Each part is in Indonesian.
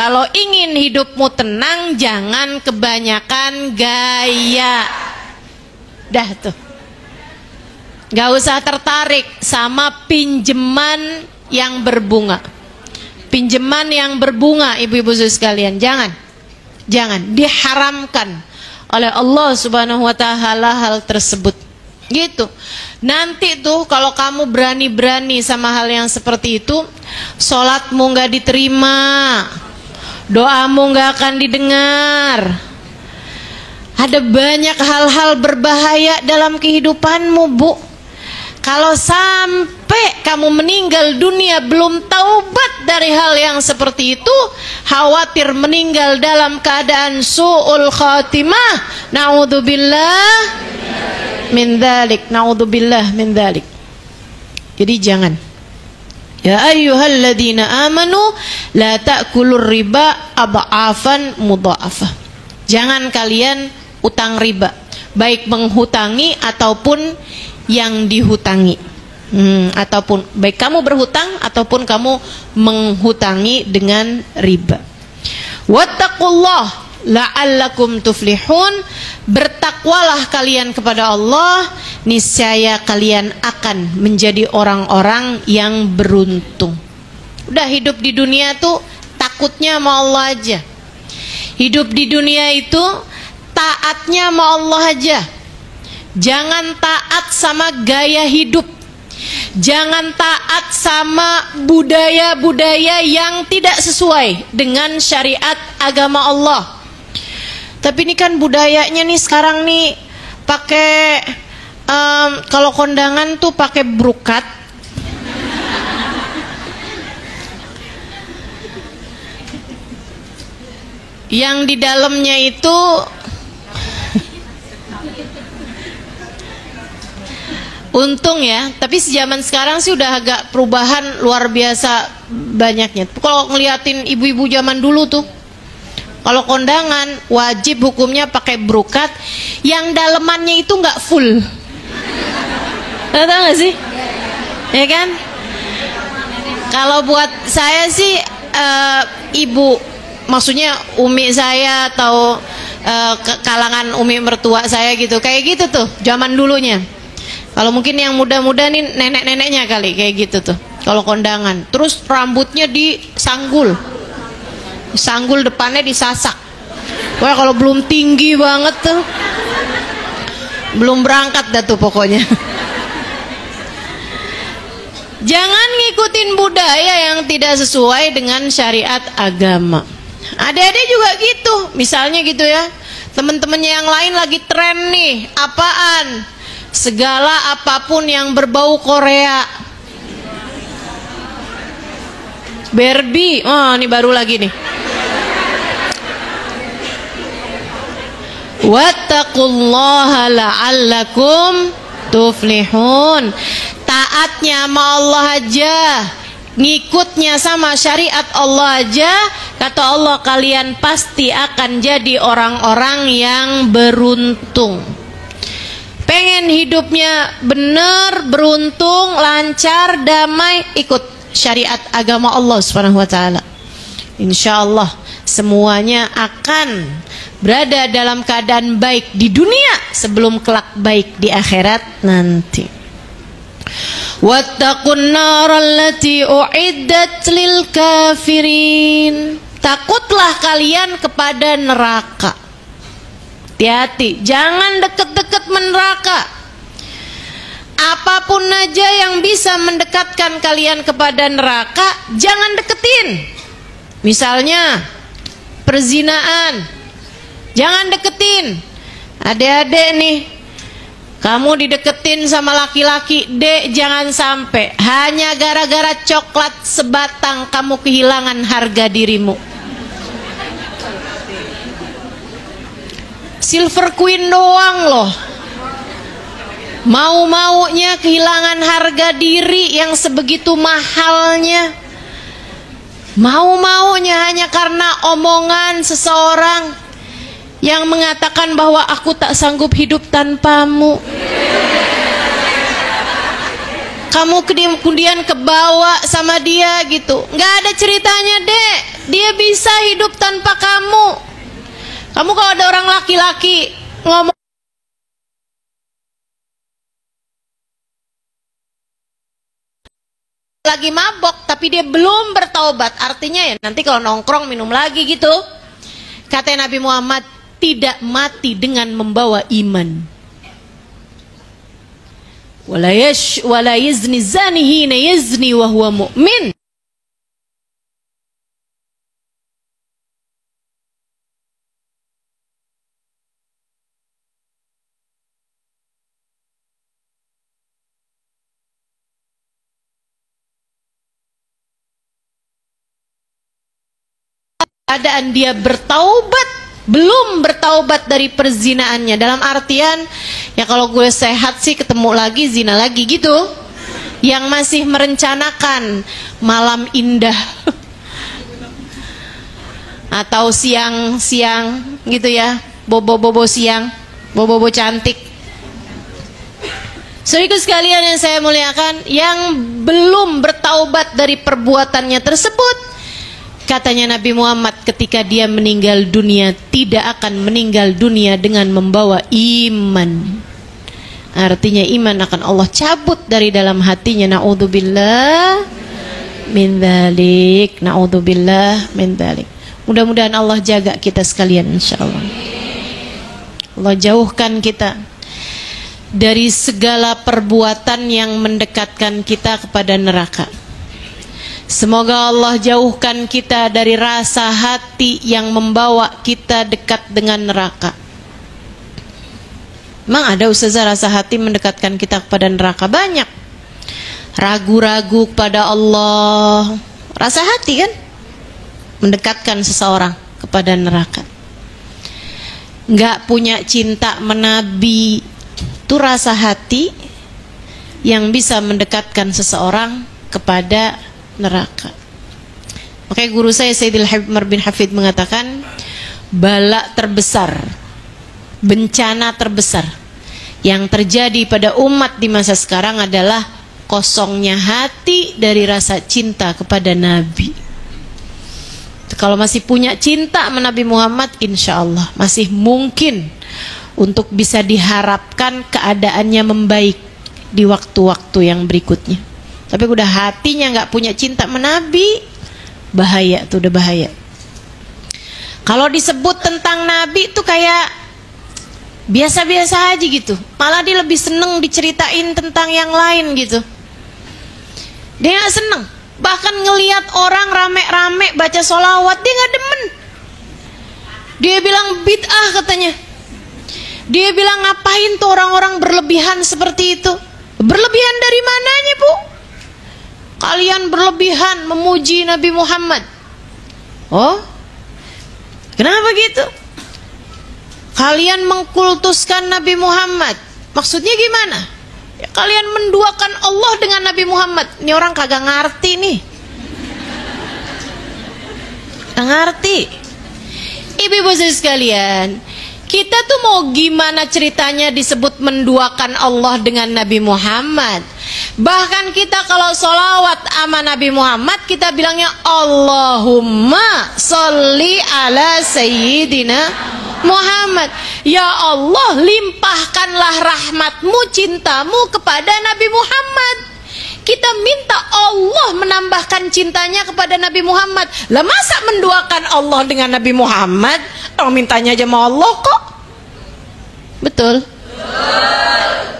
Kalau ingin hidupmu tenang, jangan kebanyakan gaya. Dah tuh. Gak usah tertarik sama pinjaman yang berbunga. Pinjaman yang berbunga, ibu-ibu sekalian, jangan. Jangan, diharamkan oleh Allah Subhanahu wa taala hal tersebut. Gitu. Nanti tuh kalau kamu berani-berani sama hal yang seperti itu, sholatmu gak diterima, doamu gak akan didengar. Ada banyak hal-hal berbahaya dalam kehidupanmu, Bu. Kalau sampai kamu meninggal dunia belum taubat dari hal yang seperti itu, khawatir meninggal dalam keadaan su'ul khatimah. Na'udzubillah min dzalik, na'udzubillah min dzalik. Jadi jangan. Ya ayyuhalladzina amanu la ta'kulur riba adha'afan mudha'afah. Jangan kalian utang riba, baik menghutangi ataupun yang dihutangi. Ataupun baik kamu berhutang ataupun kamu menghutangi dengan riba. Wattaqullah la'allakum tuflihun. Bertakwalah kalian kepada Allah, niscaya kalian akan menjadi orang-orang yang beruntung. Udah, hidup di dunia tuh takutnya sama Allah aja. Hidup di dunia itu taatnya sama Allah aja. Jangan taat sama gaya hidup. Jangan taat sama budaya-budaya yang tidak sesuai dengan syariat agama Allah. Tapi ini kan budayanya nih sekarang nih pakai kalau kondangan tuh pakai brokat. Yang di dalamnya itu untung ya, tapi sejaman sekarang sih udah agak perubahan luar biasa banyaknya. Kalau ngeliatin ibu-ibu zaman dulu tuh, kalau kondangan wajib hukumnya pakai brokat yang dalemannya itu nggak full. Tahu nggak sih? Ya kan? Kalau buat saya sih ibu, maksudnya umi saya atau kalangan umi mertua saya gitu, kayak gitu tuh zaman dulunya. Kalau mungkin yang muda-muda nih nenek-neneknya kali kayak gitu tuh. Kalau kondangan, terus rambutnya disanggul, sanggul depannya disasak. Wah, kalau belum tinggi banget tuh, belum berangkat dah tuh pokoknya. Jangan ngikutin budaya yang tidak sesuai dengan syariat agama. Adik-adik juga gitu, misalnya gitu ya. Temen-temennya yang lain lagi tren nih, apaan? Segala apapun yang berbau Korea. Barbie, oh ini baru lagi nih. Wattaqullaha la'allakum tuflihun. Taatnya sama Allah aja, ngikutnya sama syariat Allah aja, kata Allah kalian pasti akan jadi orang-orang yang beruntung. Pengen hidupnya benar, beruntung, lancar, damai, ikut syariat agama Allah Subhanahu wa taala. Insyaallah semuanya akan berada dalam keadaan baik di dunia sebelum kelak baik di akhirat nanti. Wattaqun naral lati uiddat lil kafirin. Takutlah kalian kepada neraka. Hati-hati, jangan deket-deket neraka. Apapun aja yang bisa mendekatkan kalian kepada neraka, jangan deketin. Misalnya perzinaan, jangan deketin. Adik-adik nih, kamu dideketin sama laki-laki, dek, jangan sampai hanya gara-gara coklat sebatang kamu kehilangan harga dirimu. Silver Queen doang loh, mau-maunya kehilangan harga diri yang sebegitu mahalnya. Mau-maunya hanya karena omongan seseorang yang mengatakan bahwa aku tak sanggup hidup tanpamu. Kamu kemudian kebawa sama dia gitu. Nggak ada ceritanya, dek. Dia bisa hidup tanpa kamu. Kamu kalau ada orang laki-laki ngomong lagi mabok tapi dia belum bertaubat, artinya ya nanti kalau nongkrong minum lagi gitu. Kata Nabi Muhammad, tidak mati dengan membawa iman. Wala yazni zani hina yazni wa huwa mu'min. Keadaan dia bertaubat, belum bertaubat dari perzinaannya. Dalam artian ya kalau gue sehat sih ketemu lagi zina lagi gitu. Yang masih merencanakan malam indah atau siang-siang gitu ya, bobo-bobo siang, bobo-bobo cantik. Saudaraku sekalian yang saya muliakan, yang belum bertaubat dari perbuatannya tersebut, katanya Nabi Muhammad ketika dia meninggal dunia tidak akan meninggal dunia dengan membawa iman. Artinya iman akan Allah cabut dari dalam hatinya. Na'udzubillah min dzalik. Na'udzubillah min dzalik. Mudah-mudahan Allah jaga kita sekalian insyaallah. Allah jauhkan kita dari segala perbuatan yang mendekatkan kita kepada neraka. Semoga Allah jauhkan kita dari rasa hati yang membawa kita dekat dengan neraka. Memang ada ustazah rasa hati mendekatkan kita kepada neraka? Banyak. Ragu-ragu kepada Allah, rasa hati kan mendekatkan seseorang kepada neraka. Nggak punya cinta menabi, itu rasa hati yang bisa mendekatkan seseorang kepada neraka. Makanya guru saya Sayyidil Habib Umar bin Hafid mengatakan, bala terbesar, bencana terbesar yang terjadi pada umat di masa sekarang adalah kosongnya hati dari rasa cinta kepada Nabi. Kalau masih punya cinta sama Nabi Muhammad, insya Allah masih mungkin untuk bisa diharapkan keadaannya membaik di waktu-waktu yang berikutnya. Tapi udah hatinya nggak punya cinta menabi, bahaya tuh, udah bahaya. Kalau disebut tentang Nabi tuh kayak biasa-biasa aja gitu. Malah dia lebih seneng diceritain tentang yang lain gitu. Dia nggak seneng. Bahkan ngelihat orang rame-rame baca sholawat, dia nggak demen. Dia bilang bid'ah katanya. Dia bilang ngapain tuh orang-orang berlebihan seperti itu? Berlebihan dari mananya, Bu? Kalian berlebihan memuji Nabi Muhammad. Oh, kenapa gitu? Kalian mengkultuskan Nabi Muhammad. Maksudnya gimana? Ya, kalian menduakan Allah dengan Nabi Muhammad. Ini orang kagak ngerti nih. Kagak ngerti. Ibu-ibu sekalian, kita tuh mau gimana ceritanya disebut menduakan Allah dengan Nabi Muhammad? Bahkan kita kalau sholawat sama Nabi Muhammad, kita bilangnya Allahumma sholli ala Sayyidina Muhammad. Ya Allah, limpahkanlah rahmatmu, cintamu kepada Nabi Muhammad. Kita minta Allah menambahkan cintanya kepada Nabi Muhammad. Lah masa menduakan Allah dengan Nabi Muhammad? Orang mintanya aja sama Allah kok. Betul?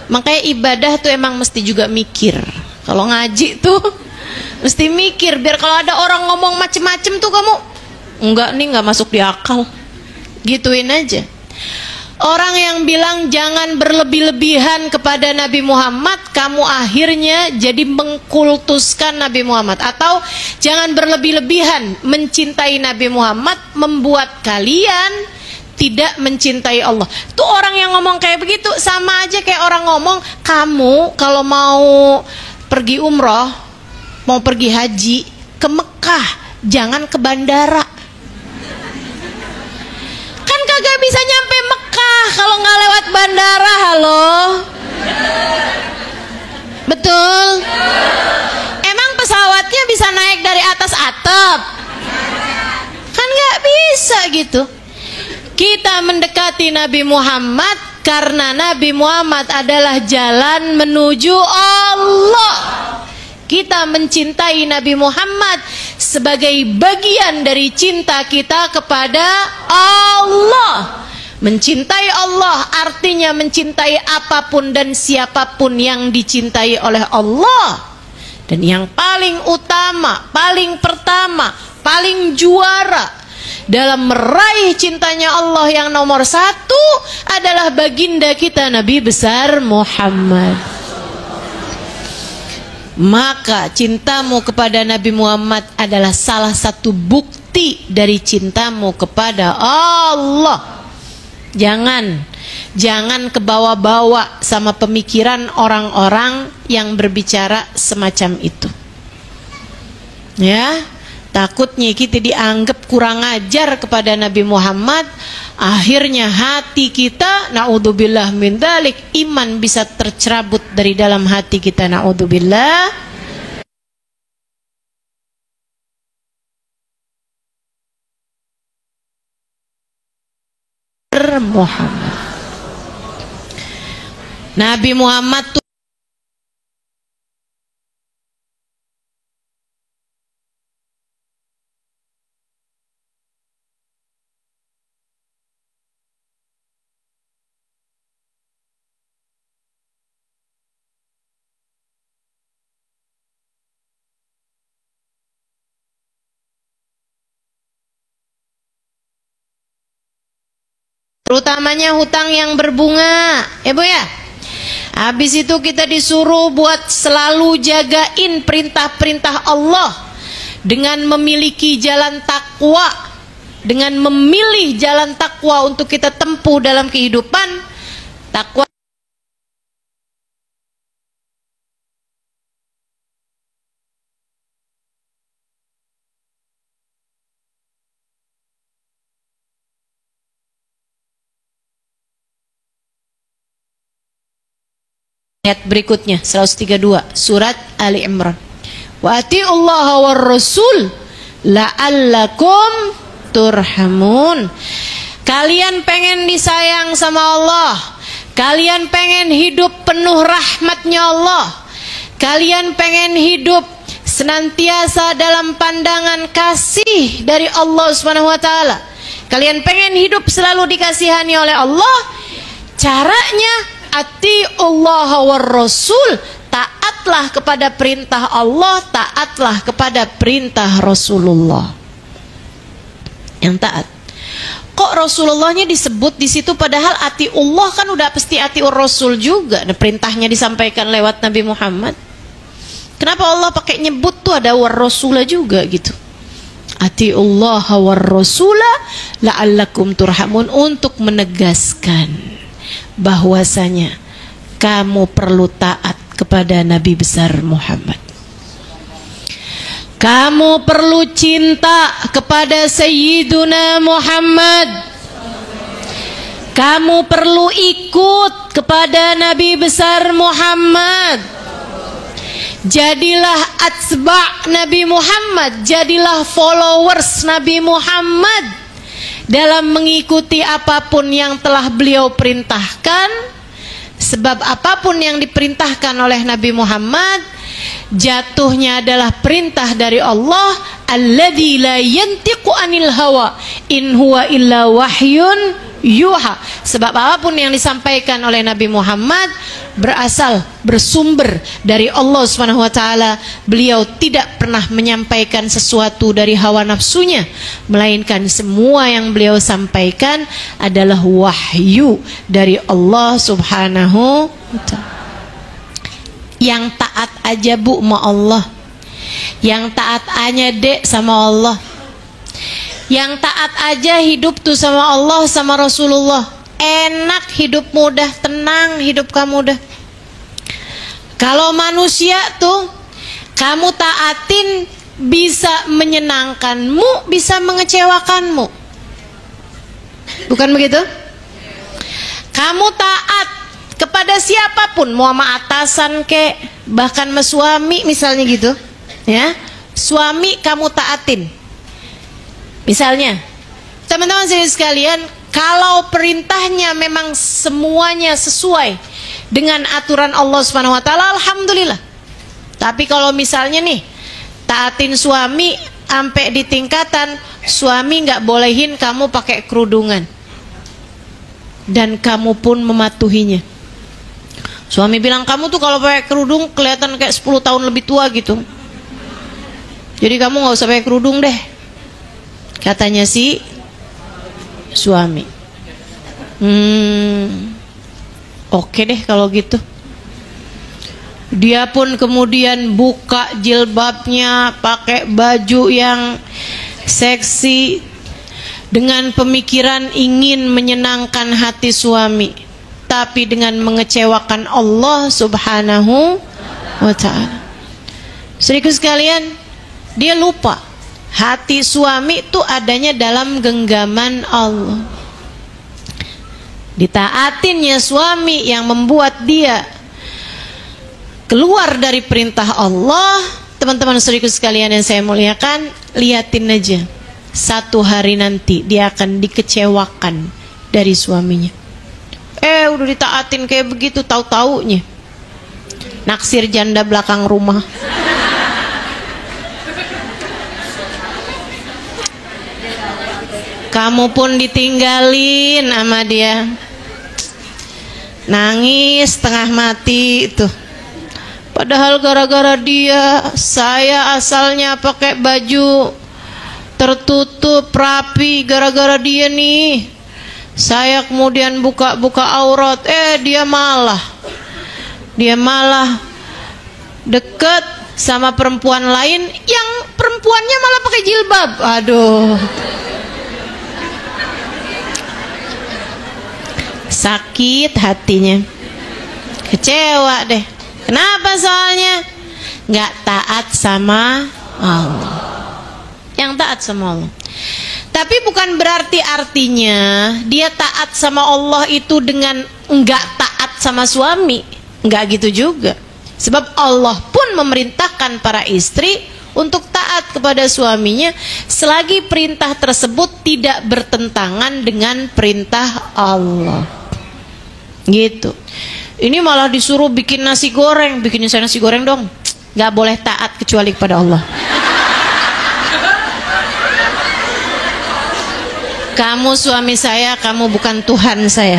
Makanya ibadah tuh emang mesti juga mikir. Kalau ngaji tuh mesti mikir, biar kalau ada orang ngomong macem-macem tuh kamu enggak nih, enggak masuk di akal, gituin aja. Orang yang bilang jangan berlebih-lebihan kepada Nabi Muhammad, kamu akhirnya jadi mengkultuskan Nabi Muhammad. Atau jangan berlebih-lebihan mencintai Nabi Muhammad, membuat kalian tidak mencintai Allah. Tuh orang yang ngomong kayak begitu sama aja kayak orang ngomong, kamu kalau mau pergi umroh, mau pergi haji ke Mekah, jangan ke bandara. Kan kagak bisa nyampe Mekah kalau nggak lewat bandara. Halo, betul? Emang pesawatnya bisa naik dari atas atap? Kan gitu. Kita mendekati Nabi Muhammad karena Nabi Muhammad adalah jalan menuju Allah. Kita mencintai Nabi Muhammad sebagai bagian dari cinta kita kepada Allah. Mencintai Allah artinya mencintai apapun dan siapapun yang dicintai oleh Allah. Dan yang paling utama, paling pertama, paling juara dalam meraih cintanya Allah yang nomor satu adalah baginda kita Nabi besar Muhammad. Maka cintamu kepada Nabi Muhammad adalah salah satu bukti dari cintamu kepada Allah. Jangan kebawa-bawa sama pemikiran orang-orang yang berbicara semacam itu. Ya, takutnya kita dianggap kurang ajar kepada Nabi Muhammad. Akhirnya hati kita, naudzubillah min dzalik, iman bisa tercerabut dari dalam hati kita, naudzubillah. Muhammad. Nabi Muhammad tuh terutamanya hutang yang berbunga, ya Bu ya. Habis itu kita disuruh buat selalu jagain perintah-perintah Allah dengan memiliki jalan takwa, dengan memilih jalan takwa untuk kita tempuh dalam kehidupan. Takwa ayat berikutnya 132 surat Ali Imran. Wa atiullaha war rasul la'allakum turhamun. Kalian pengen disayang sama Allah, kalian pengen hidup penuh rahmatnya Allah, kalian pengen hidup senantiasa dalam pandangan kasih dari Allah Subhanahu wa taala, kalian pengen hidup selalu dikasihani oleh Allah. Caranya atiullaha war rasul, taatlah kepada perintah Allah, taatlah kepada perintah Rasulullah. Yang taat. Kok Rasulullahnya disebut di situ padahal atiullah kan udah pasti atiur Rasul juga. Nah, perintahnya disampaikan lewat Nabi Muhammad. Kenapa Allah pakai nyebut tuh ada war rasula juga gitu? Atiullaha war rasula la'allakum turhamun, untuk menegaskan bahwasanya kamu perlu taat kepada Nabi besar Muhammad. Kamu perlu cinta kepada Sayyiduna Muhammad. Kamu perlu ikut kepada Nabi besar Muhammad. Jadilah atsba' Nabi Muhammad, jadilah followers Nabi Muhammad dalam mengikuti apapun yang telah beliau perintahkan. Sebab apapun yang diperintahkan oleh Nabi Muhammad jatuhnya adalah perintah dari Allah, alladzi la yantiqu anil hawa in huwa illa wahyun yuha. Sebab apapun yang disampaikan oleh Nabi Muhammad bersumber dari Allah Subhanahu wa taala. Beliau tidak pernah menyampaikan sesuatu dari hawa nafsunya, melainkan semua yang beliau sampaikan adalah wahyu dari Allah Subhanahu wa taala. Yang taat aja Bu sama Allah, yang taat aja Dek sama Allah, yang taat aja hidup tuh sama Allah sama Rasulullah, enak hidup, mudah, tenang hidup kamu dah. Kalau manusia tuh kamu taatin bisa menyenangkanmu, bisa mengecewakanmu, bukan begitu? Kamu taat kepada siapapun, mau sama atasan kek, bahkan sama suami misalnya gitu ya, suami kamu taatin misalnya, teman-teman sekalian, kalau perintahnya memang semuanya sesuai dengan aturan Allah Subhanahu wa taala, alhamdulillah. Tapi kalau misalnya nih taatin suami sampai di tingkatan suami nggak bolehin kamu pakai kerudungan dan kamu pun mematuhinya. Suami bilang kamu tuh kalau pakai kerudung kelihatan kayak 10 tahun lebih tua gitu. Jadi kamu nggak usah pakai kerudung deh, katanya si suami. Oke deh kalau gitu. Dia pun kemudian buka jilbabnya, pakai baju yang seksi dengan pemikiran ingin menyenangkan hati suami, tapi dengan mengecewakan Allah Subhanahu wa ta'ala. Saudaraku sekalian, dia lupa hati suami itu adanya dalam genggaman Allah. Ditaatinnya suami yang membuat dia keluar dari perintah Allah. Teman-teman saudaraku sekalian yang saya muliakan, lihatin aja, satu hari nanti dia akan dikecewakan dari suaminya. Udah ditaatin kayak begitu, tahu-taunya naksir janda belakang rumah. Kamu pun ditinggalin sama dia, nangis setengah mati itu. Padahal gara-gara dia, saya asalnya pakai baju tertutup rapi, gara-gara dia nih saya kemudian buka aurat. Dia malah deket sama perempuan lain yang perempuannya malah pakai jilbab. Aduh, sakit hatinya, kecewa deh. Kenapa? Soalnya nggak taat sama Allah. Yang taat sama Allah. Tapi bukan berarti artinya dia taat sama Allah itu dengan nggak taat sama suami. Nggak gitu juga. Sebab Allah pun memerintahkan para istri untuk taat kepada suaminya selagi perintah tersebut tidak bertentangan dengan perintah Allah. Gitu. Ini malah disuruh bikin nasi goreng, bikinin saya nasi goreng dong. Nggak boleh taat kecuali kepada Allah. Kamu suami saya, kamu bukan Tuhan saya.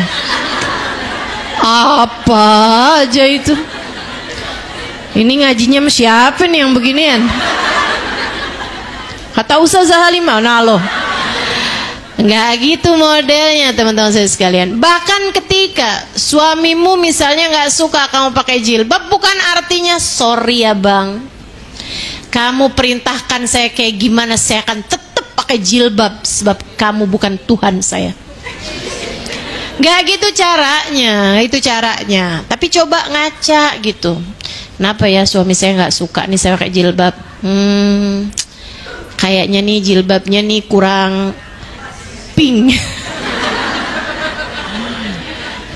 Apa aja itu? Ini ngajinya sama siapa nih yang beginian? Kata Ustazah Halimah, nah loh. Enggak gitu modelnya teman-teman saya sekalian. Bahkan ketika suamimu misalnya nggak suka kamu pakai jilbab, bukan artinya sorry ya bang, kamu perintahkan saya kayak gimana saya akan tetap pakai jilbab sebab kamu bukan Tuhan saya. Nggak gitu caranya, itu caranya. Tapi coba ngaca gitu. Kenapa ya suami saya nggak suka nih saya pakai jilbab? Kayaknya nih jilbabnya nih kurang pink.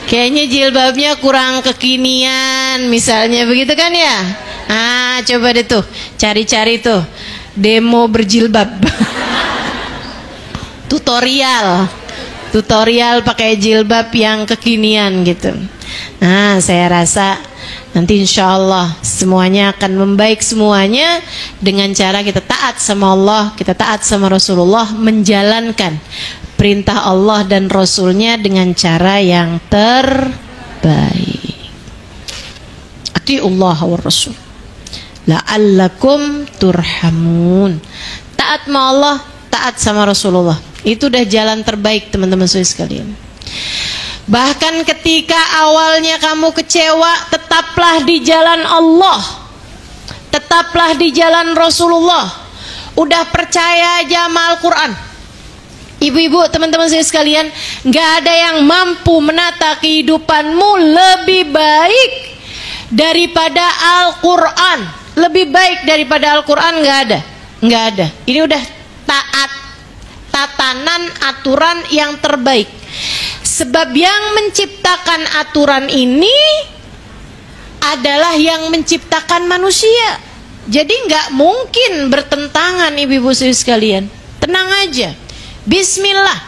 Kayaknya jilbabnya kurang kekinian, misalnya begitu kan ya? Coba deh tuh, cari-cari tuh demo berjilbab. Tutorial pakai jilbab yang kekinian gitu. Saya rasa nanti insya Allah semuanya akan membaik semuanya dengan cara kita taat sama Allah, kita taat sama Rasulullah, menjalankan perintah Allah dan Rasulnya dengan cara yang terbaik. Atiullah wa Rasul la'allakum turhamun. Taat sama Allah, taat sama Rasulullah, itu udah jalan terbaik teman-teman sekalian. Bahkan ketika awalnya kamu kecewa, tetaplah di jalan Allah, tetaplah di jalan Rasulullah. Udah percaya aja sama Al-Quran. Ibu-ibu, teman-teman saya sekalian, gak ada yang mampu menata kehidupanmu lebih baik daripada Al-Quran. Lebih baik daripada Al-Quran gak ada. Gak ada. Ini udah taat, tatanan aturan yang terbaik. Sebab yang menciptakan aturan ini adalah yang menciptakan manusia. Jadi nggak mungkin bertentangan, ibu-ibu sekalian. Tenang aja. Bismillah,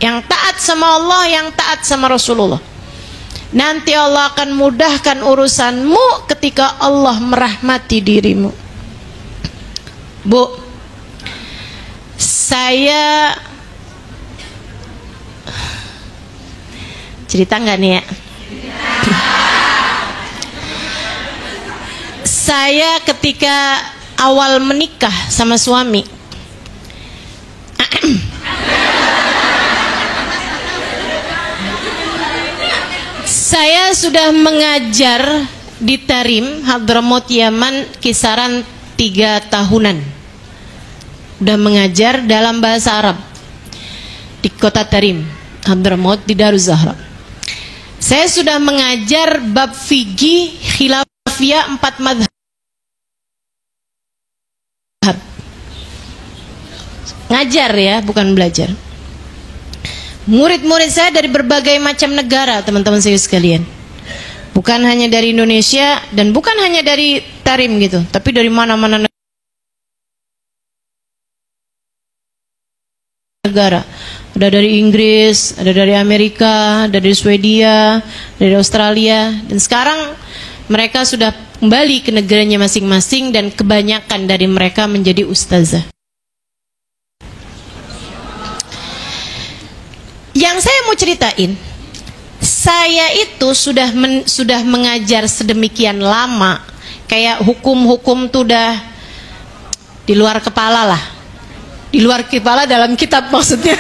yang taat sama Allah, yang taat sama Rasulullah. Nanti Allah akan mudahkan urusanmu ketika Allah merahmati dirimu. Bu, saya cerita nggak nih ya? Saya ketika awal menikah sama suami, saya sudah mengajar di Tarim, Hadramaut, Yaman, kisaran 3 tahunan. Udah mengajar dalam bahasa Arab di kota Tarim, Hadramaut, di Daruz Zahra. Saya sudah mengajar bab fikih khilafiyah 4 madhab. Ngajar ya, bukan belajar. Murid-murid saya dari berbagai macam negara, teman-teman saya sekalian. Bukan hanya dari Indonesia dan bukan hanya dari Tarim gitu, tapi dari mana-mana negara. Ada dari Inggris, ada dari Amerika, ada dari Swedia, dari Australia, dan sekarang mereka sudah kembali ke negaranya masing-masing dan kebanyakan dari mereka menjadi ustazah. Yang saya mau ceritain, saya itu sudah mengajar sedemikian lama, kayak hukum-hukum tuh udah di luar kepala lah. Di luar kepala dalam kitab maksudnya.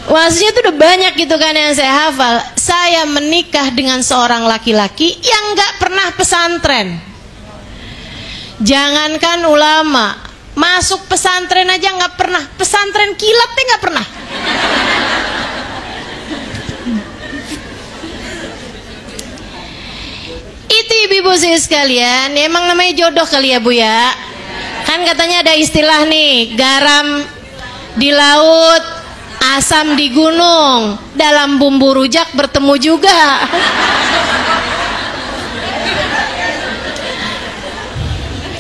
Maksudnya itu udah banyak gitu kan yang saya hafal. Saya menikah dengan seorang laki-laki yang gak pernah pesantren. Jangankan ulama, masuk pesantren aja gak pernah. Pesantren kilatnya gak pernah. Itu ibu-ibu saya sekalian, emang namanya jodoh kali ya Bu ya. Kan katanya ada istilah nih, garam di laut, asam di gunung, dalam bumbu rujak bertemu juga.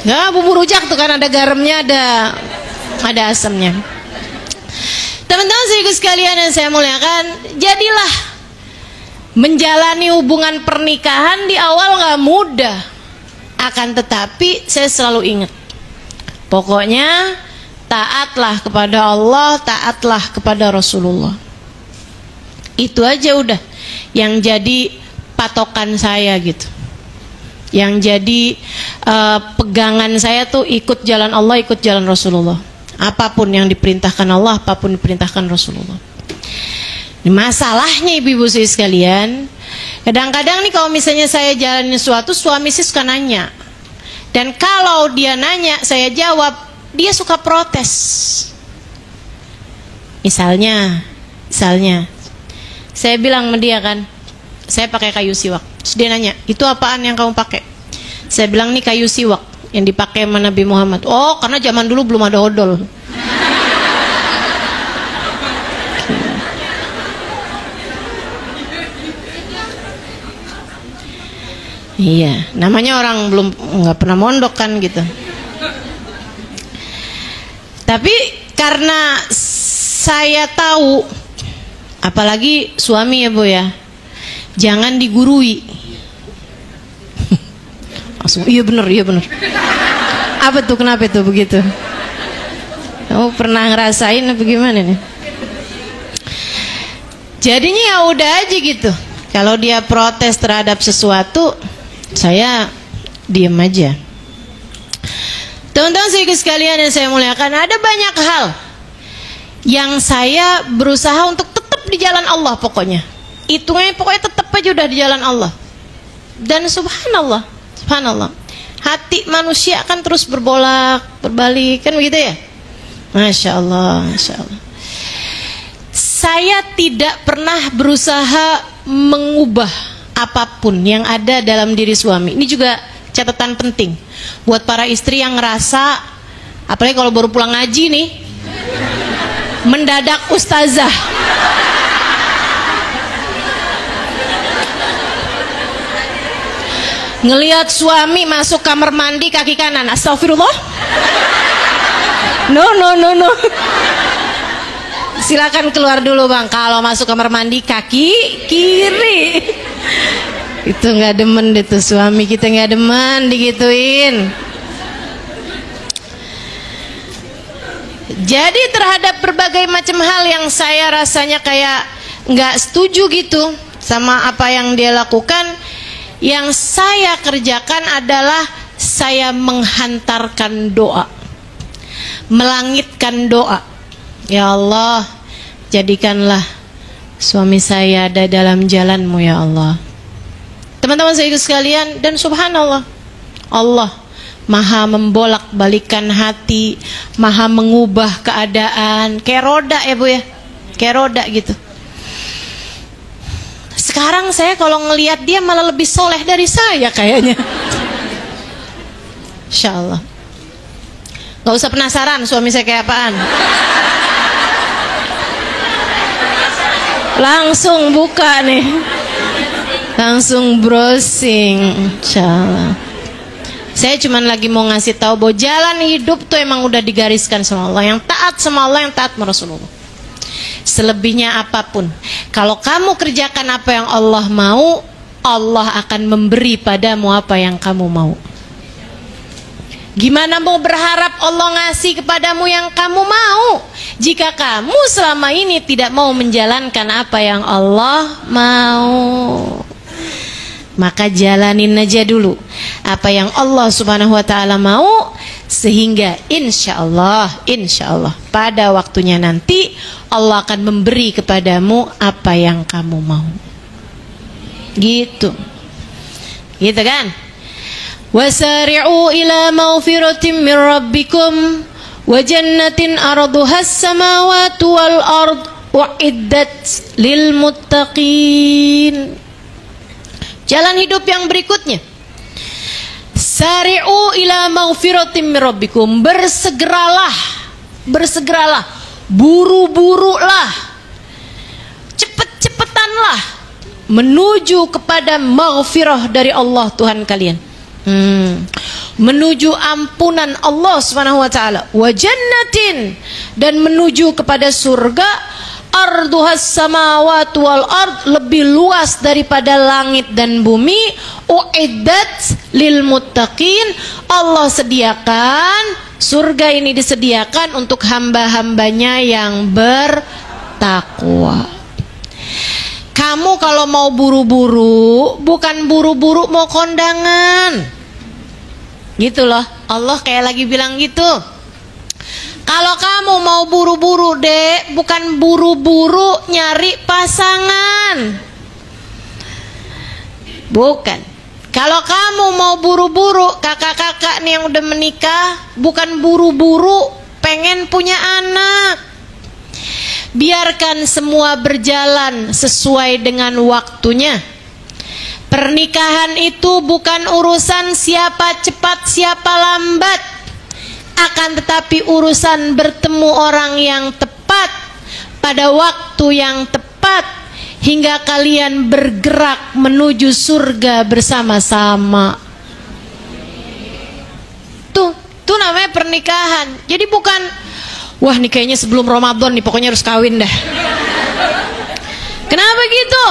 Nah, bumbu rujak tuh kan ada garamnya, ada asamnya. Teman-teman saya sekalian yang saya muliakan, jadilah menjalani hubungan pernikahan di awal gak mudah. Akan tetapi saya selalu ingat, pokoknya taatlah kepada Allah, taatlah kepada Rasulullah. Itu aja udah yang jadi patokan saya gitu. Yang jadi pegangan saya tuh ikut jalan Allah, ikut jalan Rasulullah. Apapun yang diperintahkan Allah, apapun diperintahkan Rasulullah. Ini masalahnya ibu-ibu saya sekalian, kadang-kadang nih kalau misalnya saya jalanin sesuatu, suami saya suka nanya. Dan kalau dia nanya, saya jawab, dia suka protes. Misalnya saya bilang sama dia kan, saya pakai kayu siwak. Terus dia nanya, itu apaan yang kamu pakai? Saya bilang, nih kayu siwak yang dipakai sama Nabi Muhammad. Oh, karena zaman dulu belum ada odol. Iya, namanya orang belum nggak pernah mondok kan gitu. Tapi karena saya tahu, apalagi suami ya Bu ya, jangan digurui. Langsung iya bener. Apa tuh, kenapa tuh begitu? Kamu pernah ngerasain apa gimana nih? Jadinya ya udah aja gitu. Kalau dia protes terhadap sesuatu, saya diem aja. Teman-teman sekalian yang saya muliakan, ada banyak hal yang saya berusaha untuk tetap di jalan Allah pokoknya. Pokoknya tetap aja udah di jalan Allah. Dan subhanallah, hati manusia akan terus berbalik kan begitu ya? Masya Allah. Saya tidak pernah berusaha mengubah apapun yang ada dalam diri suami. Ini juga catatan penting buat para istri yang ngerasa, apalagi kalau baru pulang ngaji nih, mendadak ustazah. Ngelihat suami masuk kamar mandi kaki kanan, astagfirullah. No. Silakan keluar dulu bang. Kalau masuk kamar mandi kaki kiri. Itu nggak demen deh tuh, suami kita nggak demen digituin. Jadi terhadap berbagai macam hal yang saya rasanya kayak nggak setuju gitu sama apa yang dia lakukan, yang saya kerjakan adalah saya menghantarkan doa, melangitkan doa. Ya Allah, jadikanlah suami saya ada dalam jalan-Mu ya Allah. Teman-teman saya sekalian, dan subhanallah, Allah maha membolak-balikan hati, maha mengubah keadaan. Kayak roda ya Bu ya, kayak roda gitu. Sekarang saya kalau ngelihat dia malah lebih soleh dari saya kayaknya. Insya Allah. Gak usah penasaran suami saya kayak apaan. Langsung buka nih, langsung browsing. Insya Allah. Saya cuman lagi mau ngasih tahu bahwa jalan hidup tuh emang udah digariskan sama Allah. Yang taat sama Allah, yang taat sama Rasulullah. Selebihnya apapun, kalau kamu kerjakan apa yang Allah mau, Allah akan memberi padamu apa yang kamu mau. Gimana mau berharap Allah ngasih kepadamu yang kamu mau, jika kamu selama ini tidak mau menjalankan apa yang Allah mau? Maka jalanin aja dulu apa yang Allah Subhanahu wa ta'ala mau, sehingga insya Allah pada waktunya nanti Allah akan memberi kepadamu apa yang kamu mau. Gitu kan? Wasari'u ila maghfiratin min rabbikum wa jannatin arduhas samawati wal ard uiddat lil muttaqin. Jalan hidup yang berikutnya, sari'u ila maghfiratin min rabbikum, bersegeralah, buru-burulah, cepet-cepetanlah menuju kepada maghfirah dari Allah Tuhan kalian, menuju ampunan Allah Subhanahu wa ta'ala, wa jannatin, dan menuju kepada surga, arduhas samawati wal ard, lebih luas daripada langit dan bumi, uiddat lil muttaqin, Allah sediakan, surga ini disediakan untuk hamba-hambanya yang bertakwa. Kamu kalau mau buru-buru, bukan buru-buru mau kondangan gitu loh. Allah kayak lagi bilang gitu. Kalau kamu mau buru-buru dek, bukan buru-buru nyari pasangan. Bukan. Kalau kamu mau buru-buru, kakak-kakak nih yang udah menikah, bukan buru-buru pengen punya anak. Biarkan semua berjalan sesuai dengan waktunya. Pernikahan itu bukan urusan siapa cepat, siapa lambat. Akan tetapi urusan bertemu orang yang tepat pada waktu yang tepat, hingga kalian bergerak menuju surga bersama-sama. Tuh namanya pernikahan. Jadi bukan, wah nih kayaknya sebelum Ramadan nih pokoknya harus kawin dah. Kenapa gitu?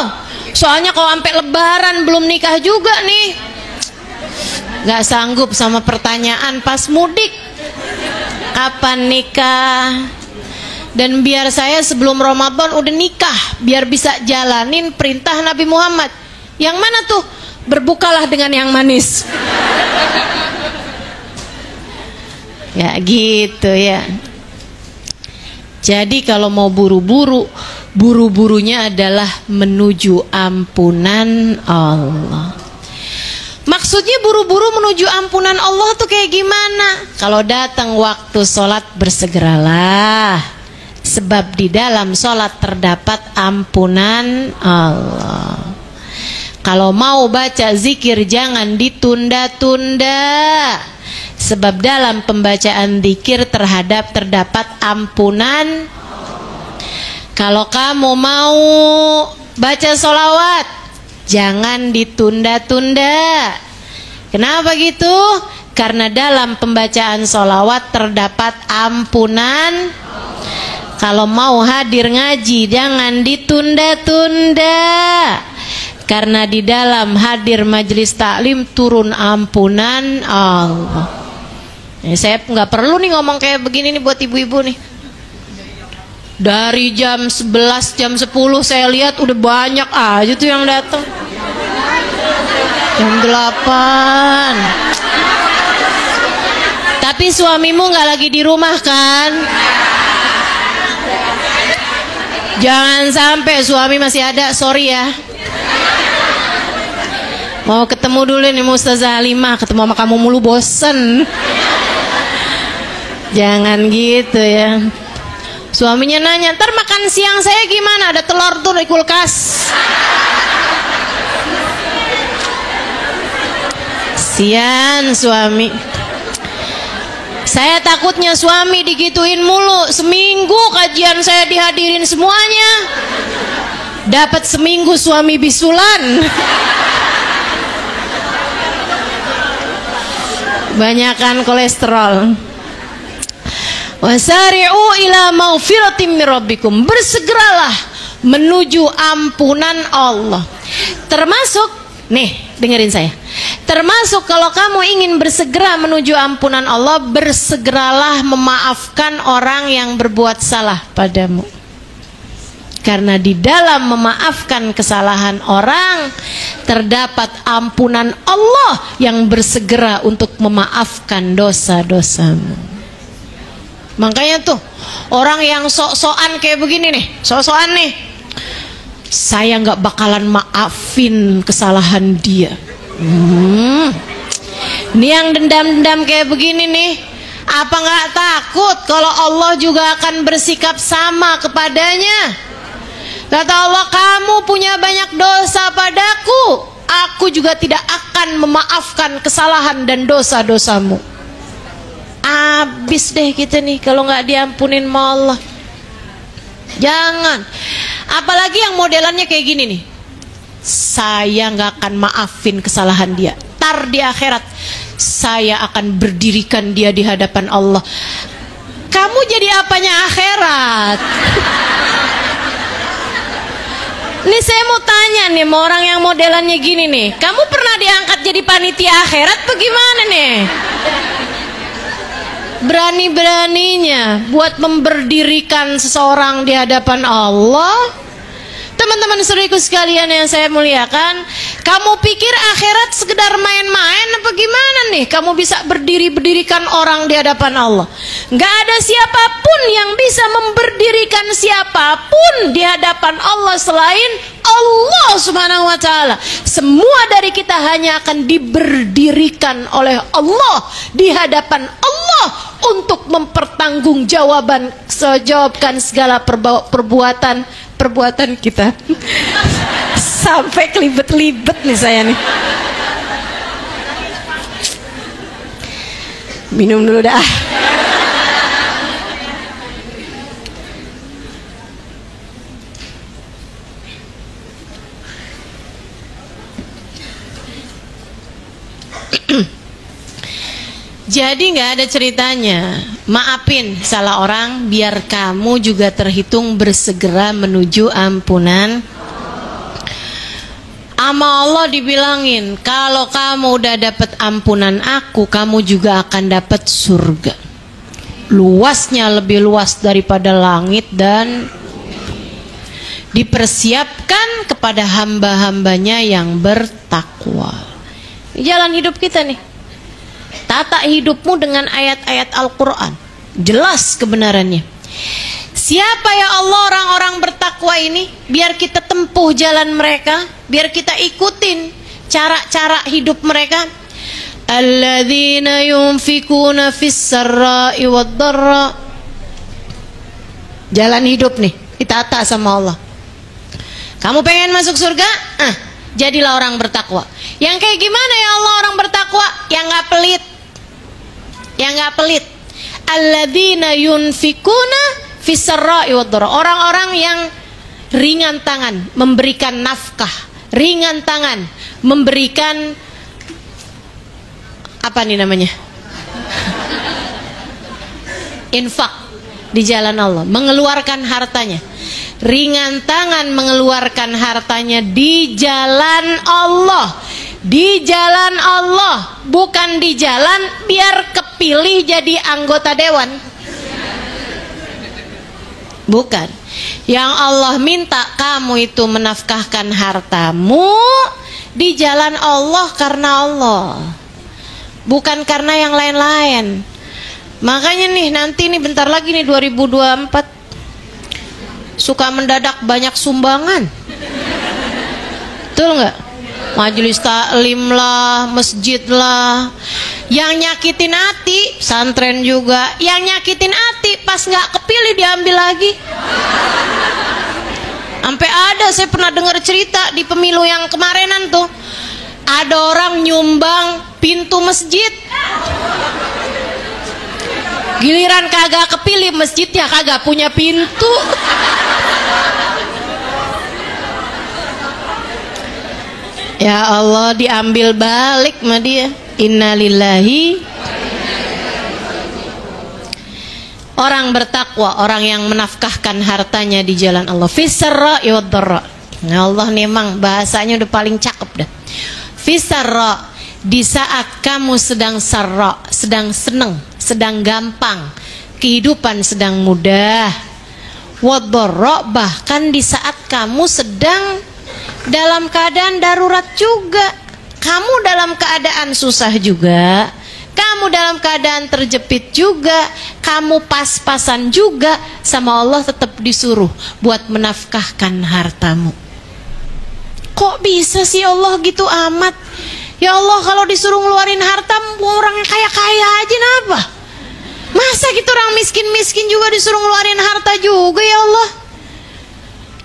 Soalnya kalau sampai lebaran belum nikah juga nih, gak sanggup sama pertanyaan pas mudik, kapan nikah? Dan biar saya sebelum Ramadan udah nikah, biar bisa jalanin perintah Nabi Muhammad. Yang mana tuh? Berbukalah dengan yang manis. Ya gitu ya. Jadi kalau mau buru-buru, buru-burunya adalah menuju ampunan Allah. Maksudnya buru-buru menuju ampunan Allah tuh kayak gimana? Kalau datang waktu sholat, bersegeralah, sebab di dalam sholat terdapat ampunan Allah. Kalau mau baca zikir jangan ditunda-tunda, sebab dalam pembacaan zikir terdapat ampunan. Kalau kamu mau baca sholawat, jangan ditunda-tunda. Kenapa gitu? Karena dalam pembacaan sholawat terdapat ampunan. Kalau mau hadir ngaji jangan ditunda-tunda, karena di dalam hadir majelis taklim turun ampunan Allah. Saya nggak perlu nih ngomong kayak begini nih buat ibu-ibu nih. Dari jam 11, jam 10 saya lihat udah banyak aja tuh yang datang. Jam 8. Tapi suamimu nggak lagi di rumah kan? Jangan sampai suami masih ada, sorry ya. Mau ketemu dulu nih Ustazah Halimah, ketemu sama kamu mulu bosen. Jangan gitu ya. Suaminya nanya, ntar makan siang saya gimana? Ada telur tuh di kulkas. Sian suami. Saya takutnya suami digituin mulu. Seminggu kajian saya dihadirin semuanya, dapat seminggu suami bisulan. Banyakan kolesterol. Wasari'u ila maghfiratin min rabbikum. Bersegeralah menuju ampunan Allah. Termasuk, nih dengerin saya. Termasuk kalau kamu ingin bersegera menuju ampunan Allah, bersegeralah memaafkan orang yang berbuat salah padamu. Karena di dalam memaafkan kesalahan orang terdapat ampunan Allah yang bersegera untuk memaafkan dosa-dosamu. Makanya tuh orang yang sok-sokan kayak begini nih, sok-sokan nih, saya nggak bakalan maafin kesalahan dia. Ini yang dendam-dendam kayak begini nih, apa nggak takut kalau Allah juga akan bersikap sama kepadanya? Kata Allah, kamu punya banyak dosa padaku, aku juga tidak akan memaafkan kesalahan dan dosa-dosamu. Abis deh kita nih kalau nggak diampunin sama Allah. Jangan. Apalagi yang modelannya kayak gini nih, saya nggak akan maafin kesalahan dia. Tar di akhirat saya akan berdirikan dia di hadapan Allah. Kamu jadi apanya akhirat? Nih saya mau tanya nih sama orang yang modelannya gini nih, kamu pernah diangkat jadi panitia akhirat bagaimana nih? Berani-beraninya buat memberdirikan seseorang di hadapan Allah. Teman-teman saudaraku sekalian yang saya muliakan, kamu pikir akhirat sekedar main-main apa gimana nih? Kamu bisa berdirikan orang di hadapan Allah. Gak ada siapapun yang bisa memberdirikan siapapun di hadapan Allah selain Allah Subhanahu wa ta'ala. Semua dari kita hanya akan diberdirikan oleh Allah di hadapan Allah untuk mempertanggungjawabkan segala perbuatan kita. Sampai kelibet-libet nih saya nih. Minum dulu dah. Jadi nggak ada ceritanya maafin salah orang biar kamu juga terhitung bersegera menuju ampunan. Ama Allah dibilangin, kalau kamu udah dapat ampunan aku, kamu juga akan dapat surga. Luasnya lebih luas daripada langit dan dipersiapkan kepada hamba-hambanya yang bertakwa. Jalan hidup kita nih. Tata hidupmu dengan ayat-ayat Al-Quran, jelas kebenarannya. Siapa ya Allah orang-orang bertakwa ini? Biar kita tempuh jalan mereka, biar kita ikutin cara-cara hidup mereka. Alladzina yunfikuna fis sarra'i wad dharra. Jalan hidup nih ditata sama Allah. Kamu pengen masuk surga? Jadilah orang bertakwa. Yang kayak gimana ya Allah orang bertakwa? Yang gak pelit. Yang gak pelit. Alladzina yunfikuna fis sarra'i wad dharra. Orang-orang yang ringan tangan memberikan nafkah, ringan tangan memberikan apa nih namanya? infak di jalan Allah, mengeluarkan hartanya. Ringan tangan mengeluarkan hartanya di jalan Allah. Di jalan Allah, bukan di jalan biar kepilih jadi anggota dewan. Bukan. Yang Allah minta kamu itu menafkahkan hartamu di jalan Allah karena Allah, bukan karena yang lain-lain. Makanya nih nanti nih bentar lagi nih 2024 suka mendadak banyak sumbangan. Betul nggak? Majelis taklim lah, masjid lah. Yang nyakitin hati, santren juga. Yang nyakitin hati pas nggak kepilih diambil lagi. Sampai ada, saya pernah dengar cerita di pemilu yang kemarinan tuh, ada orang nyumbang pintu masjid. Giliran kagak kepilih, masjidnya kagak punya pintu. Ya Allah, diambil balik sama dia. Innalillahi. Orang bertakwa, orang yang menafkahkan hartanya di jalan Allah. Fisarra yudharra. Nah, Allah memang bahasanya udah paling cakep dah. Fisarra, di saat kamu sedang sarra, sedang seneng, sedang gampang, kehidupan sedang mudah. Wadharra, bahkan di saat kamu sedang dalam keadaan darurat juga, kamu dalam keadaan susah juga, kamu dalam keadaan terjepit juga, kamu pas-pasan juga, sama Allah tetap disuruh buat menafkahkan hartamu. Kok bisa sih Allah gitu amat? Ya Allah, kalau disuruh ngeluarin harta orang yang kaya-kaya aja kenapa? Masa gitu orang miskin-miskin juga disuruh ngeluarin harta juga ya Allah?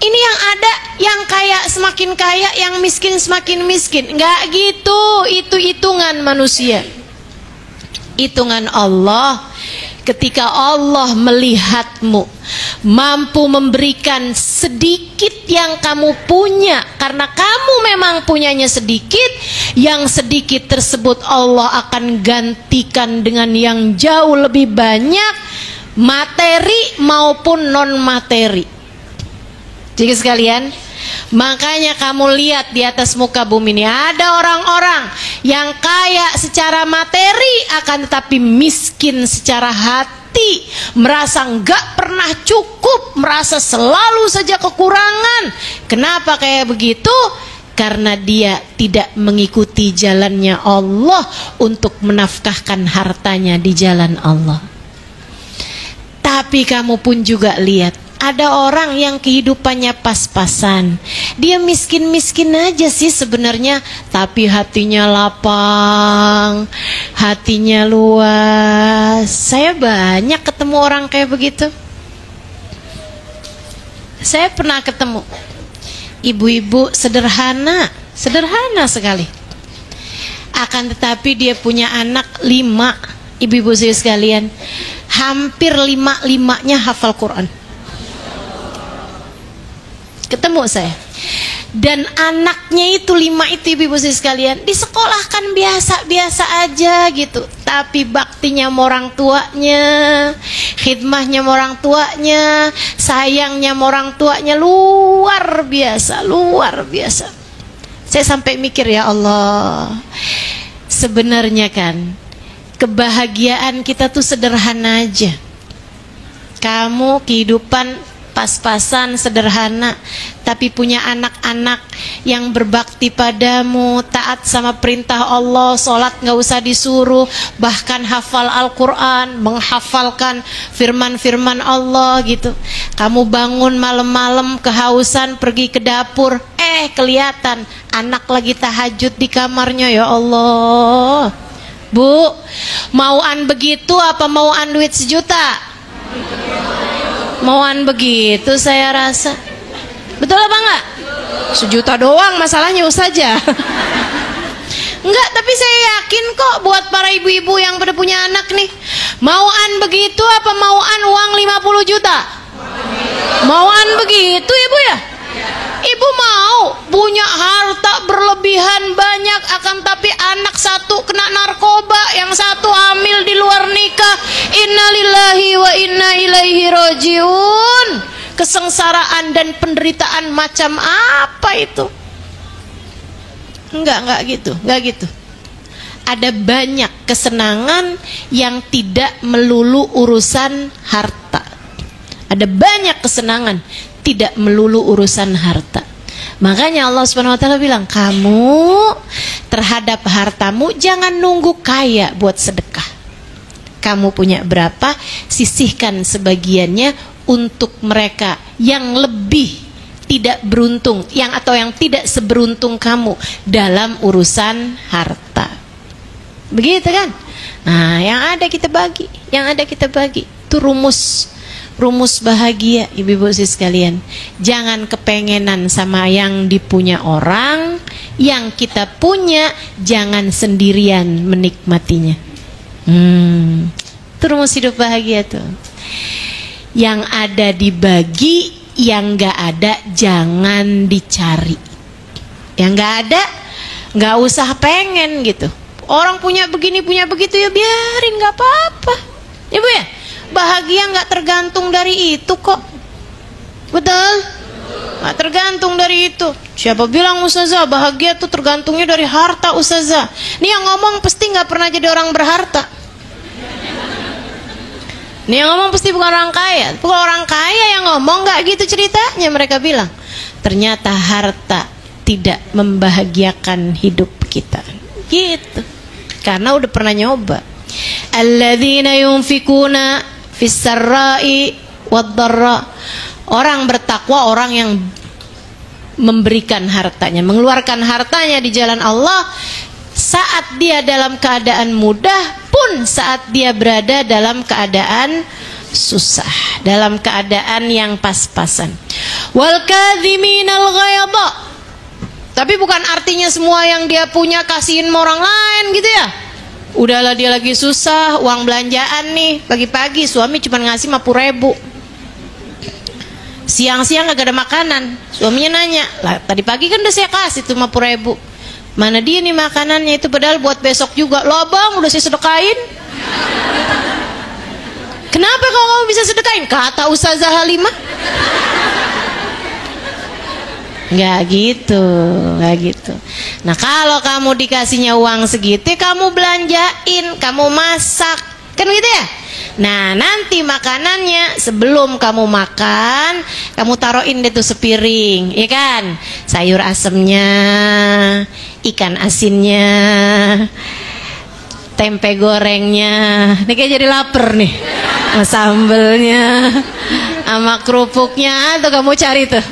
Ini yang ada, yang kaya semakin kaya, yang miskin semakin miskin. Enggak gitu, itu hitungan manusia. Hitungan Allah. Ketika Allah melihatmu mampu memberikan sedikit yang kamu punya, karena kamu memang punyanya sedikit, yang sedikit tersebut Allah akan gantikan dengan yang jauh lebih banyak, materi maupun non materi. Jadi sekalian, makanya kamu lihat di atas muka bumi ini ada orang-orang yang kaya secara materi akan tetapi miskin secara hati, merasa enggak pernah cukup, merasa selalu saja kekurangan. Kenapa kayak begitu? Karena dia tidak mengikuti jalannya Allah untuk menafkahkan hartanya di jalan Allah. Tapi kamu pun juga lihat, ada orang yang kehidupannya pas-pasan. Dia miskin-miskin aja sih sebenarnya, tapi hatinya lapang, hatinya luas. Saya banyak ketemu orang kayak begitu. Saya pernah ketemu ibu-ibu sederhana, sederhana sekali. Akan tetapi dia punya anak 5, ibu-ibu saya sekalian. Hampir 5-5-nya hafal Quran. Ketemu saya, dan anaknya itu 5 itu ibu-ibu sekalian disekolahkan biasa-biasa aja gitu, tapi baktinya sama orang tuanya, khidmahnya sama orang tuanya, sayangnya sama orang tuanya luar biasa, luar biasa. Saya sampai mikir, ya Allah, sebenarnya kan kebahagiaan kita tuh sederhana aja. Kamu kehidupan pas-pasan, sederhana, tapi punya anak-anak yang berbakti padamu, taat sama perintah Allah, sholat gak usah disuruh, bahkan hafal Al-Quran, menghafalkan firman-firman Allah gitu. Kamu bangun malam-malam kehausan, pergi ke dapur, kelihatan anak lagi tahajud di kamarnya. Ya Allah, Bu, mauan begitu apa mauan duit 1 juta? Mauan begitu saya rasa. Betul apa enggak? 1 juta doang masalahnya saja. Enggak, tapi saya yakin kok buat para ibu-ibu yang pada punya anak nih, mauan begitu apa mauan uang 50 juta? Mauan begitu ibu ya? Ibu mau punya harta berlebihan banyak, akan tapi anak satu kena narkoba, yang satu hamil di luar nikah. Innalillahi wa inna ilaihi rajiun. Kesengsaraan dan penderitaan macam apa itu? Enggak gitu, enggak gitu. Ada banyak kesenangan yang tidak melulu urusan harta. Ada banyak kesenangan tidak melulu urusan harta. Makanya Allah Subhanahu wa taala bilang, kamu terhadap hartamu jangan nunggu kaya buat sedekah. Kamu punya berapa, sisihkan sebagiannya untuk mereka yang lebih tidak beruntung, atau yang tidak seberuntung kamu dalam urusan harta. Begitu kan? Nah, yang ada kita bagi, Itu rumus bahagia, ibu-ibu sekalian. Jangan kepengenan sama yang dipunya orang, yang kita punya jangan sendirian menikmatinya. Itu rumus hidup bahagia tuh. Yang ada dibagi, yang gak ada jangan dicari. Yang gak ada gak usah pengen gitu. Orang punya begini, punya begitu, ya biarin, gak apa-apa. Ibu ya, bahagia gak tergantung dari itu kok. Betul? Gak tergantung dari itu. Siapa bilang ustazah bahagia tuh tergantungnya dari harta ustazah? Nih yang ngomong pasti gak pernah jadi orang berharta. Nih yang ngomong pasti bukan orang kaya. Bukan orang kaya yang ngomong, gak gitu ceritanya. Mereka bilang ternyata harta tidak membahagiakan hidup kita. Gitu. Karena udah pernah nyoba. Alladzina yunfikuna fis sarra'i wad dharra. Orang bertakwa, orang yang memberikan hartanya, mengeluarkan hartanya di jalan Allah saat dia dalam keadaan mudah pun saat dia berada dalam keadaan susah, dalam keadaan yang pas-pasan. Wal kadhiminal ghayadha. Tapi bukan artinya semua yang dia punya kasihin sama orang lain gitu ya. Udahlah dia lagi susah, uang belanjaan nih, pagi-pagi suami cuma ngasih 50.000. Siang-siang gak ada makanan, suaminya nanya, lah tadi pagi kan udah saya kasih tuh 50.000. Mana dia nih makanannya, itu padahal buat besok juga. Loh bang, udah saya sedekain. Kenapa kalau kamu bisa sedekain? Kata Ustazah Halimah. Nggak gitu. Nah kalau kamu dikasihnya uang segitu, kamu belanjain, kamu masak, kan gitu ya. Nah nanti makanannya sebelum kamu makan, kamu taruhin deh tuh sepiring, ya kan? Sayur asemnya, ikan asinnya, tempe gorengnya. Ini kayak jadi lapar nih. Sambelnya, sama kerupuknya, tuh kamu cari tuh.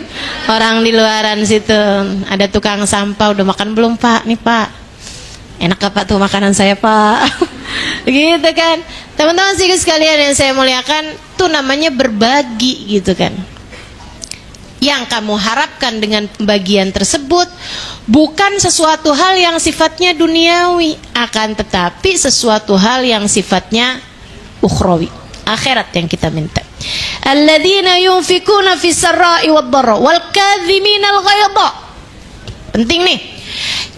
Orang di luaran situ ada tukang sampah, udah makan belum pak? Nih pak, enak gak pak tuh makanan saya pak? Gitu kan. Teman-teman sekalian yang saya muliakan, tuh namanya berbagi gitu kan. Yang kamu harapkan dengan pembagian tersebut bukan sesuatu hal yang sifatnya duniawi, akan tetapi sesuatu hal yang sifatnya ukhrawi, akhirat yang kita minta. Alladzina yunfikuna fis sarra'i wad dharra wal kadhiminal ghayadha. Penting nih.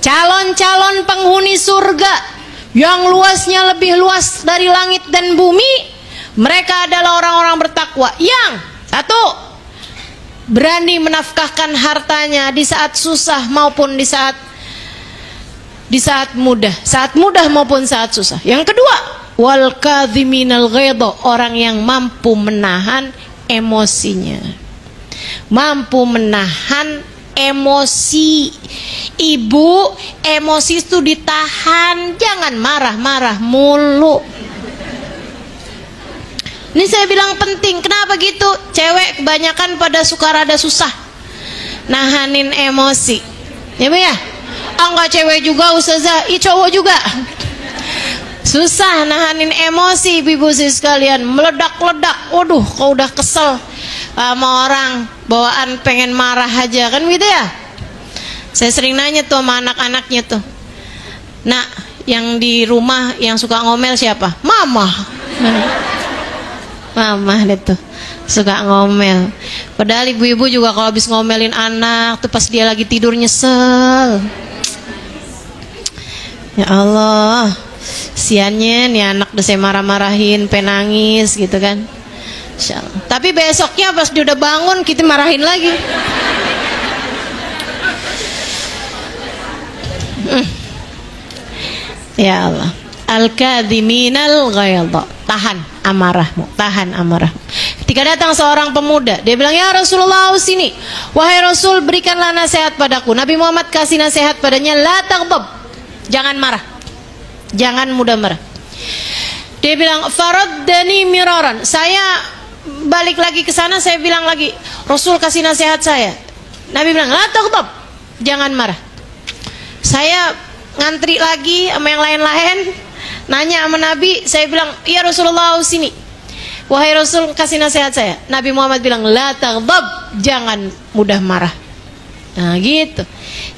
Calon-calon penghuni surga yang luasnya lebih luas dari langit dan bumi, mereka adalah orang-orang bertakwa yang satu, berani menafkahkan hartanya di saat susah maupun di saat mudah maupun saat susah. Yang kedua, wal kadhiminal ghayadha, orang yang mampu menahan emosinya, mampu menahan emosi. Ibu, emosi itu ditahan, jangan marah-marah mulu. Ini saya bilang penting. Kenapa gitu? Cewek kebanyakan pada suka rada susah nahanin emosi, ya bu ya. Enggak cewek juga ustazah, cowok juga susah nahanin emosi. Ibu sekalian, meledak-ledak. Waduh, kau udah kesel sama orang, bawaan pengen marah aja, kan gitu ya. Saya sering nanya tuh sama anak-anaknya tuh, nak, yang di rumah yang suka ngomel siapa? Mama. Mama deh tuh. Suka ngomel. Padahal ibu-ibu juga kalau habis ngomelin anak tuh pas dia lagi tidur nyesel. Ya Allah, siannya nih anak udah saya marah-marahin, penangis gitu kan. Tapi besoknya pas dia udah bangun kita marahin lagi. Ya Allah. Al-kadhiminal ghaidha. Tahan amarahmu, tahan amarah. Ketika datang seorang pemuda, dia bilang, "Ya Rasulullah, sini. Wahai Rasul, berikanlah nasihat padaku." Nabi Muhammad kasih nasihat padanya, "La taghdab." Jangan marah. Jangan mudah marah. Dia bilang, "Faraddani miraran." Saya balik lagi ke sana, saya bilang lagi, "Rasul kasih nasihat saya." Nabi bilang, "La taghdab." Jangan marah. Saya ngantri lagi sama yang lain-lain, nanya sama Nabi, saya bilang, "Ya Rasulullah, sini. Wahai Rasul, kasih nasihat saya." Nabi Muhammad bilang, "La taghdab." Jangan mudah marah. Nah gitu.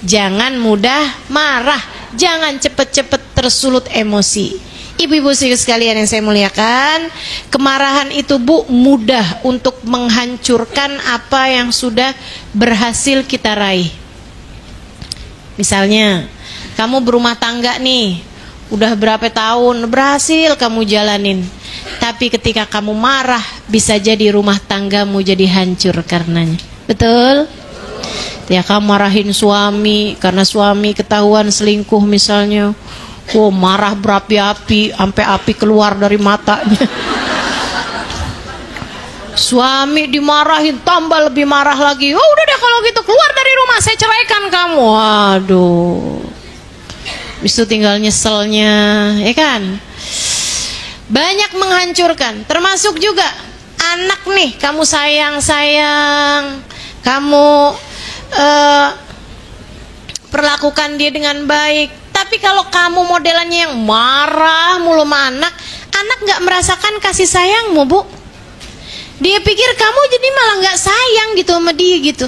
Jangan mudah marah. Jangan cepet-cepet tersulut emosi. Ibu-ibu sekalian yang saya muliakan, kemarahan itu Bu mudah untuk menghancurkan apa yang sudah berhasil kita raih. Misalnya, kamu berumah tangga nih, udah berapa tahun berhasil kamu jalanin. Tapi ketika kamu marah, bisa jadi rumah tanggamu jadi hancur karenanya. Betul? Ya kamu marahin suami karena suami ketahuan selingkuh misalnya. Oh, marah berapi-api sampai api keluar dari matanya. Suami dimarahin tambah lebih marah lagi. "Oh, udah deh kalau gitu keluar dari rumah, saya ceraikan kamu." Aduh. Itu tinggal nyeselnya, ya kan? Banyak menghancurkan, termasuk juga anak nih, kamu sayang-sayang, kamu perlakukan dia dengan baik. Tapi kalau kamu modelannya yang marah mulu sama anak, anak gak merasakan kasih sayangmu Bu. Dia pikir kamu jadi malah gak sayang gitu sama dia gitu.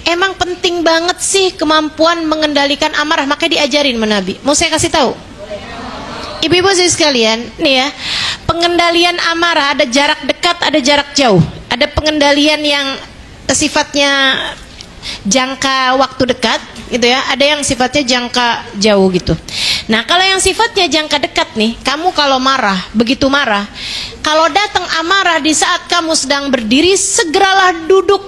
Emang penting banget sih kemampuan mengendalikan amarah, makanya diajarin sama Nabi. Mau saya kasih tahu? Ibu-ibu sekalian, nih ya, pengendalian amarah ada jarak dekat, ada jarak jauh. Ada pengendalian yang sifatnya jangka waktu dekat gitu ya, ada yang sifatnya jangka jauh gitu. Nah, kalau yang sifatnya jangka dekat nih, kamu kalau marah, begitu marah, kalau datang amarah di saat kamu sedang berdiri, segeralah duduk.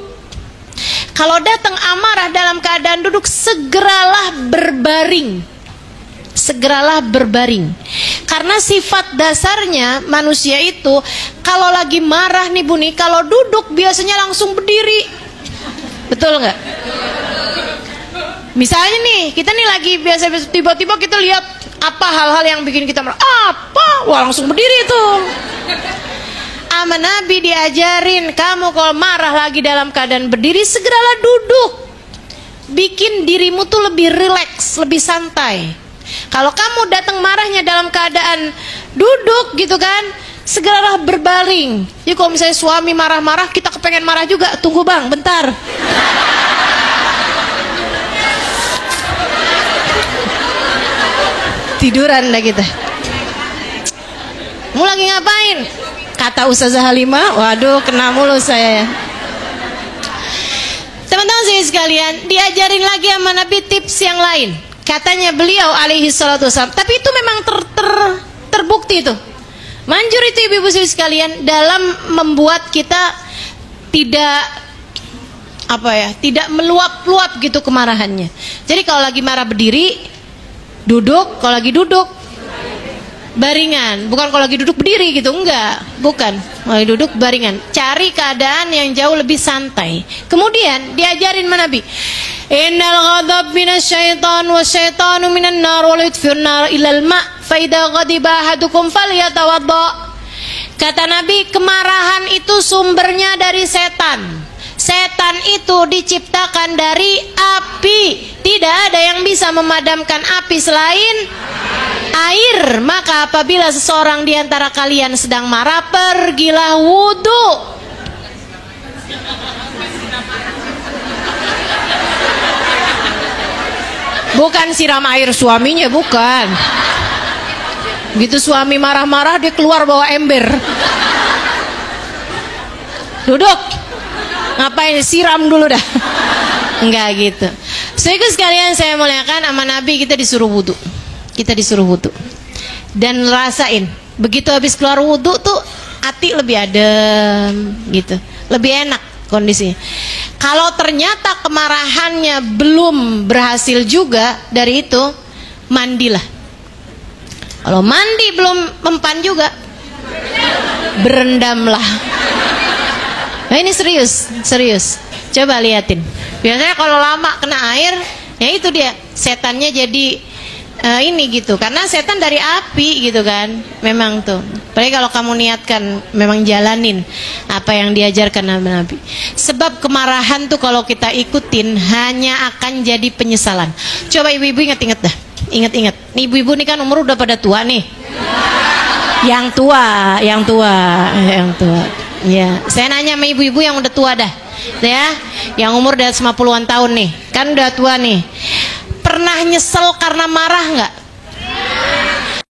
Kalau datang amarah dalam keadaan duduk, segeralah berbaring. Segeralah berbaring. Karena sifat dasarnya manusia itu kalau lagi marah nih Bu nih, kalau duduk biasanya langsung berdiri. Betul nggak? Misalnya nih, kita nih lagi biasa tiba-tiba kita lihat apa hal-hal yang bikin kita marah. Apa? Wah, langsung berdiri tuh. Sama Nabi diajarin, kamu kalau marah lagi dalam keadaan berdiri, segeralah duduk. Bikin dirimu tuh lebih rileks, lebih santai. Kalau kamu datang marahnya dalam keadaan duduk gitu kan, segeralah berbaring. Jadi kalau misalnya suami marah-marah, kita kepengen marah juga. Tunggu bang, bentar. Tiduran dah kita. Mau lagi ngapain? Kata Ustazah Halimah, waduh kena mulu saya. Teman-teman saya sekalian, diajarin lagi sama Nabi tips yang lain. Katanya beliau alaihi salatu wassalam, tapi itu memang terbukti itu. Manjur itu ibu-ibu sekalian dalam membuat kita tidak tidak meluap-luap gitu kemarahannya. Jadi kalau lagi marah berdiri, duduk, kalau lagi duduk baringan, bukan kalau lagi duduk berdiri gitu, enggak, bukan. Kalau lagi duduk baringan, cari keadaan yang jauh lebih santai. Kemudian diajarin sama Nabi, innal ghadab minasyaitan wasyaitanu minan nar wa la yutfi'un nar ilal ma' fa idza ghadiba ahadukum falyatawadda. Kata Nabi, kemarahan itu sumbernya dari setan. Setan itu diciptakan dari api. Tidak ada yang bisa memadamkan api selain air. Maka apabila seseorang di antara kalian sedang marah, pergilah wudu. Bukan siram air suaminya, bukan. Gitu suami marah-marah, dia keluar bawa ember. duduk. Ngapain, siram dulu dah. Enggak gitu. Saudara sekalian saya muliakan, sama Nabi kita disuruh wudu. Kita disuruh wudu. Dan rasain, begitu habis keluar wudu tuh hati lebih adem gitu. Lebih enak kondisinya. Kalau ternyata kemarahannya belum berhasil juga dari itu, mandilah. Kalau mandi belum mempan juga, berendamlah. Nah ini serius. Coba liatin. Biasanya kalau lama kena air, ya itu dia, setannya jadi ini gitu. Karena setan dari api gitu kan. Memang tuh. Apalagi kalau kamu niatkan memang jalanin apa yang diajarkan Nabi. Sebab kemarahan tuh kalau kita ikutin hanya akan jadi penyesalan. Coba ibu-ibu ingat-ingat dah. Ingat-ingat. Nih ibu-ibu nih kan umur udah pada tua nih. Yang tua. Ya, saya nanya sama ibu-ibu yang udah tua dah. Ya, yang umur udah 50-an tahun nih. Kan udah tua nih. Pernah nyesel karena marah nggak?